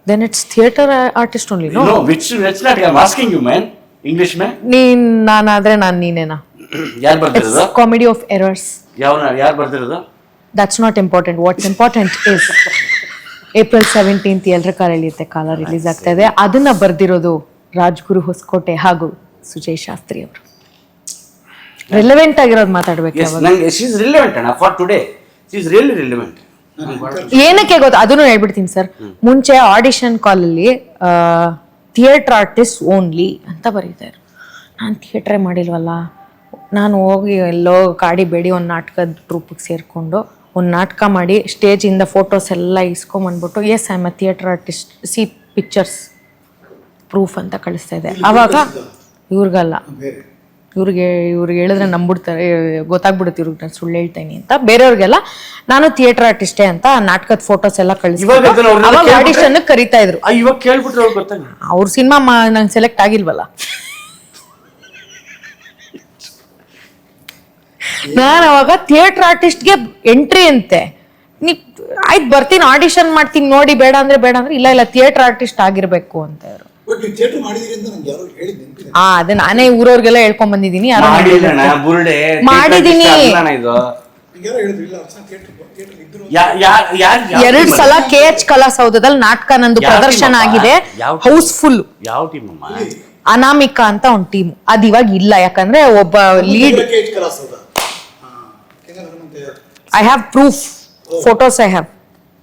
then it's theater artist only, no? No, which not I'm asking you, man. English man. ನಾನಾದ್ರೆ ನಾನು ನೀನೇನಾ? ಯಾರು ಬರ್ತಿರೋದು? Comedy of errors. ಯಾರು ಬರ್ತಿರೋದು? That's not important. What's important is April 17th ಎಲ್ರ ಕಾಲ ಎಳೆಯುತ್ತೆ ಕಾಲ release ಆಗ್ತಾ ಇದೆ. ಅದನ್ನ ಬರ್ದಿರೋದು ರಾಜ್ಗುರು ಹೊಸಕೋಟೆ ಹಾಗೂ ಸುಜಯ್ ಶಾಸ್ತ್ರಿ ಅವರು. ರಿಲೆವೆಂಟ್ ಆಗಿರೋದು ಮಾತಾಡ್ಬೇಕು. Yes, ನಂಗೆ she is relevant ಅಣ್ಣ for today. She is really relevant. ಏನಕ್ಕೆ ಗೊತ್ತು ಅದನ್ನು ಹೇಳ್ಬಿಡ್ತೀನಿ ಸರ್. ಮುಂಚೆ ಆಡಿಷನ್ ಕಾಲಲ್ಲಿ ಥಿಯೇಟರ್ ಆರ್ಟಿಸ್ಟ್ ಓನ್ಲಿ ಅಂತ ಬರೀತಾರೆ. ನಾನು ಥಿಯೇಟ್ರೇ ಮಾಡಿಲ್ವಲ್ಲ, ನಾನು ಹೋಗಿ ಎಲ್ಲೋ ಕಾಡಿ ಬೇಡಿ ಒಂದು ನಾಟಕದ ಟ್ರೂಪಿಗೆ ಸೇರಿಕೊಂಡು ಒಂದು ನಾಟಕ ಮಾಡಿ ಸ್ಟೇಜಿಂದ ಫೋಟೋಸ್ ಎಲ್ಲ ಇಸ್ಕೊಂಬಂದ್ಬಿಟ್ಟು yes I am a theatre artist, see pictures proof ಅಂತ ಕಳಿಸ್ತಾ ಇದೆ. ಆವಾಗ ಇವ್ರಿಗಲ್ಲ, ಇವ್ರಿಗೆ ಹೇಳಿದ್ರೆ ನಂಬಿಡ್ತಾರೆ, ಗೊತ್ತಾಗ್ಬಿಡುತ್ತೆ ಇವ್ರಿಗೆ ನಾನು ಸುಳ್ಳು ಹೇಳ್ತೇನೆ ಅಂತ. ಬೇರೆಯವ್ರಿಗೆಲ್ಲ ನಾನು ಥಿಯೇಟರ್ ಆರ್ಟಿಸ್ಟೇ ಅಂತ ನಾಟಕದ ಫೋಟೋಸ್ ಎಲ್ಲ ಕಳಿಸ್ತಾರೆ. ಅವಾಗ ಆಡಿಷನ್ ಕರಿತಾ ಇದ್ರು. ಇವಾಗ ಕೇಳ್ಬಿಟ್ರೆ ಅವ್ರಿಗೆ ಗೊತ್ತಾಗ ಅವ್ರ ಸಿನಿಮಾ ನಂಗೆ ಸೆಲೆಕ್ಟ್ ಆಗಿಲ್ವಲ್ಲ. ನಾನು ಅವಾಗ ಥಿಯೇಟರ್ ಆರ್ಟಿಸ್ಟ್ಗೆ ಎಂಟ್ರಿ ಅಂತೆ. ನೀ ಆಯ್ತು ಬರ್ತೀನಿ ಆಡಿಷನ್ ಮಾಡ್ತೀನಿ ನೋಡಿ, ಬೇಡ ಅಂದ್ರೆ ಇಲ್ಲ ಥಿಯೇಟರ್ ಆರ್ಟಿಸ್ಟ್ ಆಗಿರ್ಬೇಕು ಅಂತ ಇವರು. ಅದೇ ನಾನೇ ಊರವ್ರಿಗೆಲ್ಲ ಹೇಳ್ಕೊಂಡ್ ಬಂದಿದ್ದೀನಿ. ಮಾಡಿದೀನಿ 2 ಸಲ KH ಕಲಾಸೌಧದಲ್ಲಿ ನಾಟಕ ನಂದು ಪ್ರದರ್ಶನ ಆಗಿದೆ. ಹೌಸ್ಫುಲ್. ಯಾವ ಟೀಮ್ ಅನಾಮಿಕಾ ಅಂತ ಒಂದು ಟೀಮ್. ಅದ್ ಇವಾಗ ಇಲ್ಲ, ಯಾಕಂದ್ರೆ ಒಬ್ಬ lead. I have proof. Photos I have.